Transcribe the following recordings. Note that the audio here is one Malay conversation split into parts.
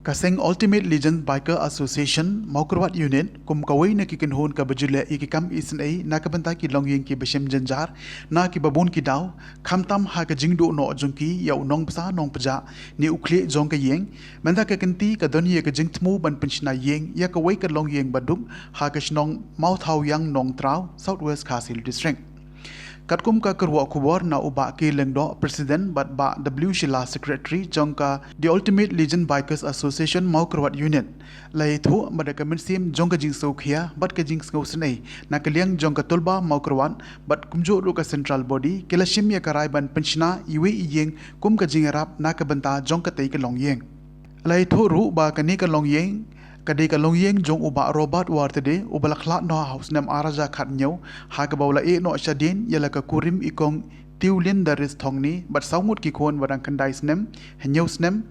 Kaseng Ultimate Legend Biker Association Mawkyrwat Unit kum kawai na kikinhon ka bajule ikikam isnai na kabanta ki longyeng ki beshem janjar na ki babun ki daw khamtam ha ka jingdo no jongki ya unong psa nong paja ni ukhle jong ka yeng manda ka kanti ka doni ka jingtmu ban pinchna yeng ya kawai ka longyeng badum ha ka shnong Mawthawïang-Nongtraw Southwest Khasil District Katkum ka kerwa kubor na uba ki lengdo President bat ba W Shila Secretary jongka The Ultimate Legend Bikers Association Mawkyrwat Unit lai thu badaka minsim jongka jing sokhia bat ka jing snai na kaliang jongka TULBA Mawkyrwat bat kumjo ru ka central body kelashim ya karai ban penchna iwe iyeng kum ka jing rap na ka banta jongka tei ka longyeng lai thu ru ba ka ni ka longyeng kadai ka longyeng jong uba Robert wartede ubala khla no house nam araja khat nyau ha ka bawla e no shadin yala ka kurim ikong tiulin daris thongni bat saungut ki khon barang kandai snem henyau snem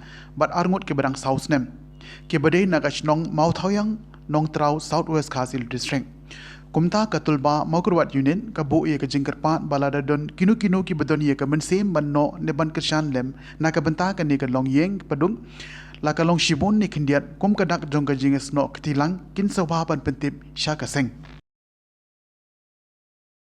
bat arngut ke barang saus snem ke badai nagashnong Mawthawïang-Nongtraw Southwest Khasil District kumta ka TULBA Mawkyrwat Unit ka bu ye ka jingkarpat balada don kinu ki badon ye ka mensem banno ne ban keshan lem na ka banta ka ni ka longyeng padung la ka long shibon ni kindiat kum ka dak jong ka jinges no ktilang kin sawaban pentip sha ka seng